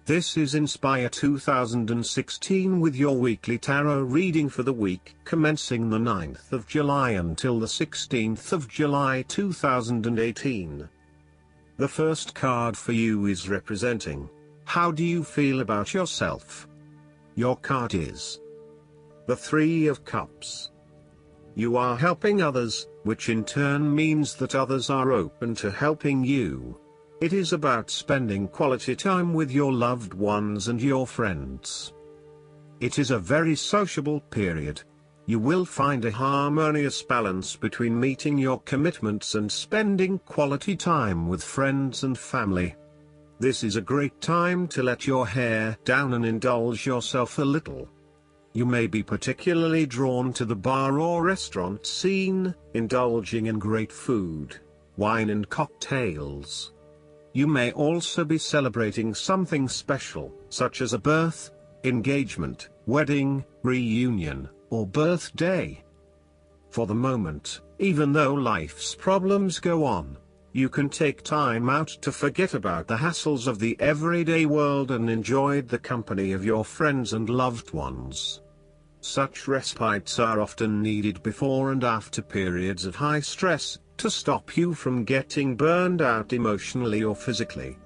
This is Inspire 2016 with your weekly tarot reading for the week commencing the 9th of July until the 16th of July 2018. The first card for you is representing, how do you feel about yourself? Your card is the Three of Cups. You are helping others, which in turn means that others are open to helping you. It is about spending quality time with your loved ones and your friends. It is a very sociable period. You will find a harmonious balance between meeting your commitments and spending quality time with friends and family. This is a great time to let your hair down and indulge yourself a little. You may be particularly drawn to the bar or restaurant scene, indulging in great food, wine and cocktails. You may also be celebrating something special, such as a birth, engagement, wedding, reunion, or birthday. For the moment, even though life's problems go on, you can take time out to forget about the hassles of the everyday world and enjoy the company of your friends and loved ones. Such respites are often needed before and after periods of high stress, to stop you from getting burned out emotionally or physically.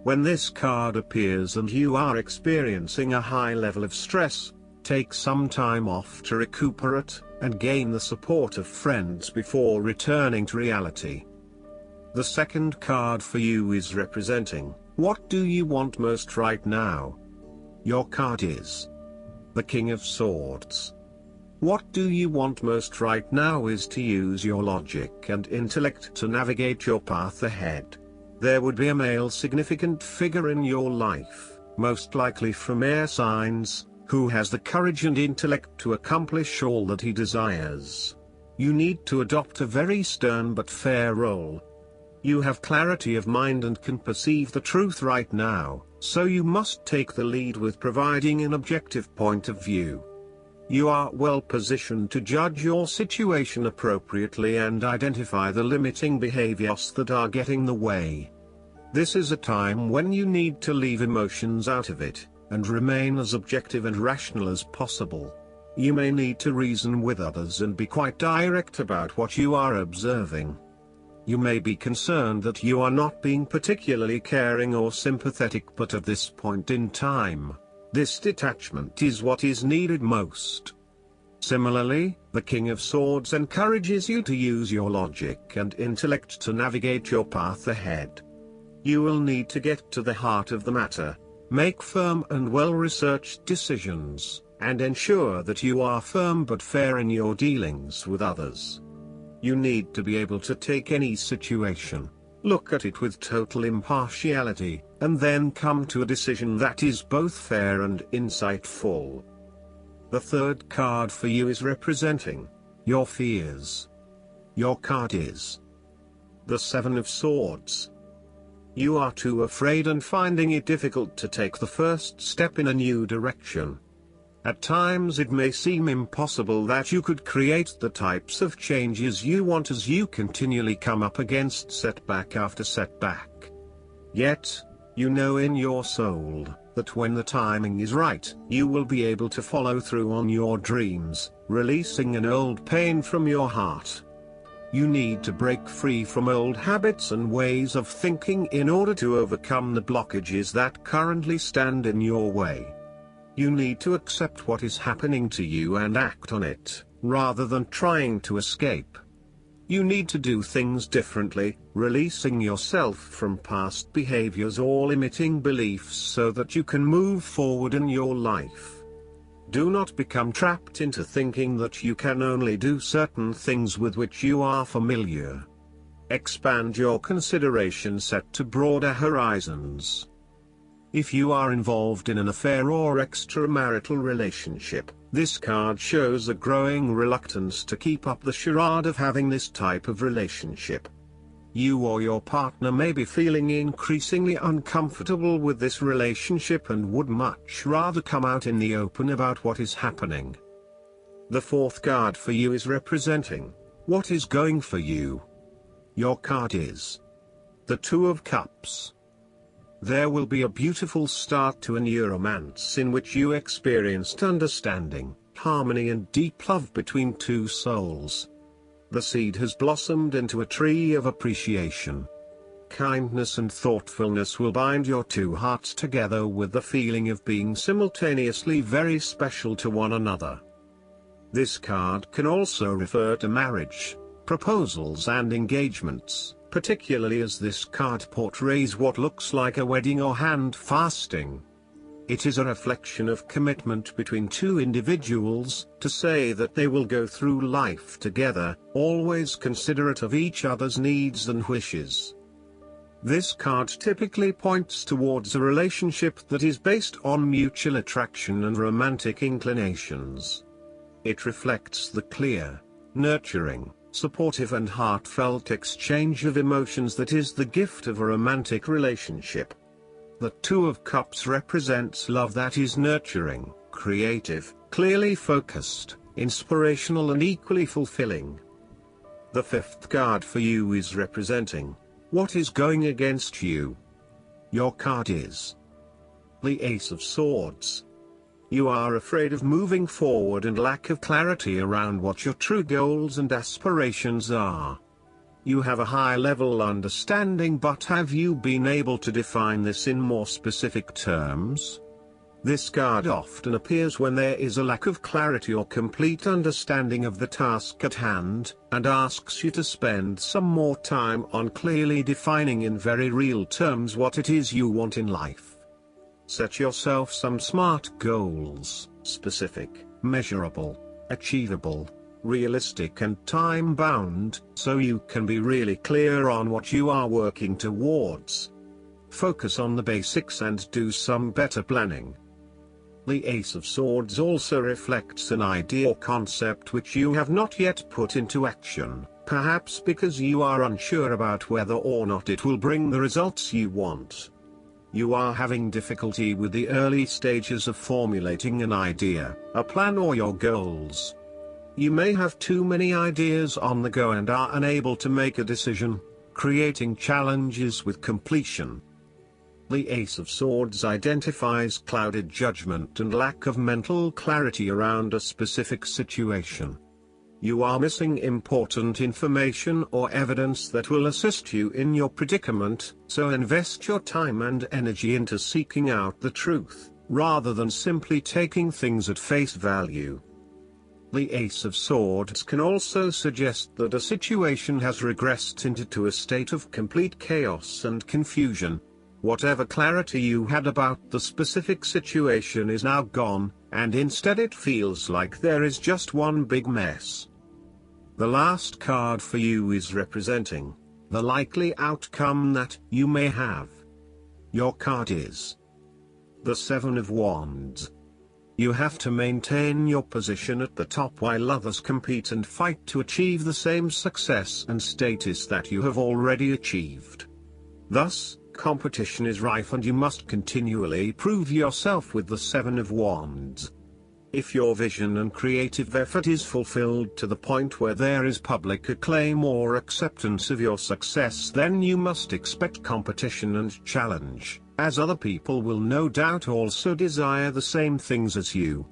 When this card appears and you are experiencing a high level of stress, take some time off to recuperate, and gain the support of friends before returning to reality. The second card for you is representing, what do you want most right now? Your card is the King of Swords. What do you want most right now is to use your logic and intellect to navigate your path ahead. There would be a male significant figure in your life, most likely from air signs, who has the courage and intellect to accomplish all that he desires. You need to adopt a very stern but fair role. You have clarity of mind and can perceive the truth right now, so you must take the lead with providing an objective point of view. You are well positioned to judge your situation appropriately and identify the limiting behaviors that are getting in the way. This is a time when you need to leave emotions out of it, and remain as objective and rational as possible. You may need to reason with others and be quite direct about what you are observing. You may be concerned that you are not being particularly caring or sympathetic, but at this point in time, this detachment is what is needed most. Similarly, the King of Swords encourages you to use your logic and intellect to navigate your path ahead. You will need to get to the heart of the matter, make firm and well-researched decisions, and ensure that you are firm but fair in your dealings with others. You need to be able to take any situation, look at it with total impartiality, and then come to a decision that is both fair and insightful. The third card for you is representing your fears. Your card is the Seven of Swords. You are too afraid and finding it difficult to take the first step in a new direction. At times it may seem impossible that you could create the types of changes you want as you continually come up against setback after setback. Yet, you know in your soul, that when the timing is right, you will be able to follow through on your dreams, releasing an old pain from your heart. You need to break free from old habits and ways of thinking in order to overcome the blockages that currently stand in your way. You need to accept what is happening to you and act on it, rather than trying to escape. You need to do things differently, releasing yourself from past behaviors or limiting beliefs so that you can move forward in your life. Do not become trapped into thinking that you can only do certain things with which you are familiar. Expand your consideration set to broader horizons. If you are involved in an affair or extramarital relationship, this card shows a growing reluctance to keep up the charade of having this type of relationship. You or your partner may be feeling increasingly uncomfortable with this relationship and would much rather come out in the open about what is happening. The fourth card for you is representing what is going for you. Your card is the Two of Cups. There will be a beautiful start to a new romance in which you experienced understanding, harmony and deep love between two souls. The seed has blossomed into a tree of appreciation. Kindness and thoughtfulness will bind your two hearts together with the feeling of being simultaneously very special to one another. This card can also refer to marriage, proposals and engagements, particularly as this card portrays what looks like a wedding or hand fasting. It is a reflection of commitment between two individuals, to say that they will go through life together, always considerate of each other's needs and wishes. This card typically points towards a relationship that is based on mutual attraction and romantic inclinations. It reflects the clear, nurturing, supportive and heartfelt exchange of emotions that is the gift of a romantic relationship. The Two of Cups represents love that is nurturing, creative, clearly focused, inspirational and equally fulfilling. The fifth card for you is representing what is going against you. Your card is the Ace of Swords. You are afraid of moving forward and lack of clarity around what your true goals and aspirations are. You have a high-level understanding, but have you been able to define this in more specific terms? This card often appears when there is a lack of clarity or complete understanding of the task at hand, and asks you to spend some more time on clearly defining in very real terms what it is you want in life. Set yourself some SMART goals: specific, measurable, achievable, realistic and time-bound, so you can be really clear on what you are working towards. Focus on the basics and do some better planning. The Ace of Swords also reflects an idea or concept which you have not yet put into action, perhaps because you are unsure about whether or not it will bring the results you want. You are having difficulty with the early stages of formulating an idea, a plan or your goals. You may have too many ideas on the go and are unable to make a decision, creating challenges with completion. The Ace of Swords identifies clouded judgment and lack of mental clarity around a specific situation. You are missing important information or evidence that will assist you in your predicament, so invest your time and energy into seeking out the truth, rather than simply taking things at face value. The Ace of Swords can also suggest that a situation has regressed into a state of complete chaos and confusion. Whatever clarity you had about the specific situation is now gone, and instead it feels like there is just one big mess. The last card for you is representing the likely outcome that you may have. Your card is the Seven of Wands. You have to maintain your position at the top while others compete and fight to achieve the same success and status that you have already achieved. Thus, competition is rife and you must continually prove yourself with the Seven of Wands. If your vision and creative effort is fulfilled to the point where there is public acclaim or acceptance of your success, then you must expect competition and challenge, as other people will no doubt also desire the same things as you.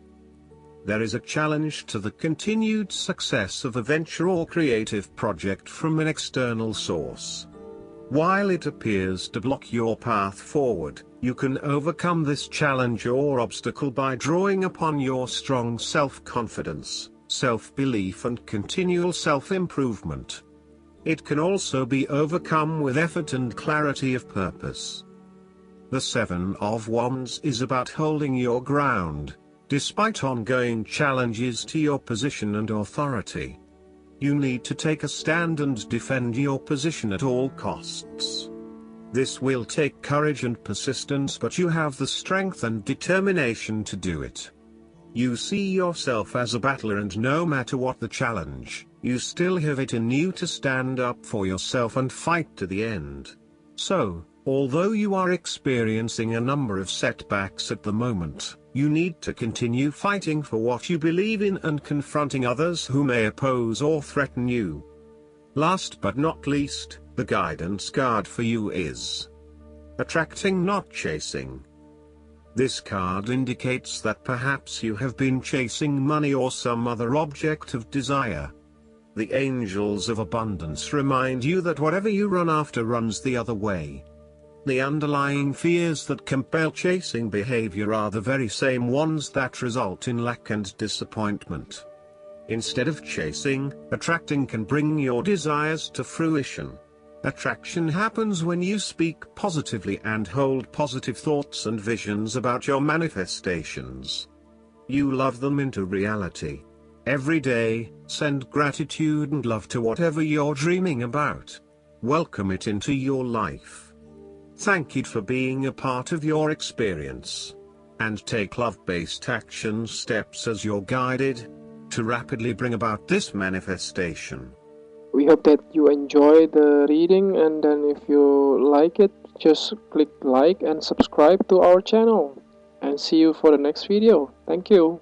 There is a challenge to the continued success of a venture or creative project from an external source. While it appears to block your path forward, you can overcome this challenge or obstacle by drawing upon your strong self-confidence, self-belief and continual self-improvement. It can also be overcome with effort and clarity of purpose. The Seven of Wands is about holding your ground, despite ongoing challenges to your position and authority. You need to take a stand and defend your position at all costs. This will take courage and persistence, but you have the strength and determination to do it. You see yourself as a battler, and no matter what the challenge, you still have it in you to stand up for yourself and fight to the end. So, although you are experiencing a number of setbacks at the moment, you need to continue fighting for what you believe in and confronting others who may oppose or threaten you. Last but not least, the guidance card for you is attracting not chasing. This card indicates that perhaps you have been chasing money or some other object of desire. The angels of abundance remind you that whatever you run after runs the other way. The underlying fears that compel chasing behavior are the very same ones that result in lack and disappointment. Instead of chasing, attracting can bring your desires to fruition. Attraction happens when you speak positively and hold positive thoughts and visions about your manifestations. You love them into reality. Every day, send gratitude and love to whatever you're dreaming about. Welcome it into your life. Thank it for being a part of your experience. And take love-based action steps as you're guided to rapidly bring about this manifestation. We hope that you enjoy the reading, and then if you like it, just click like and subscribe to our channel. And see you for the next video. Thank you.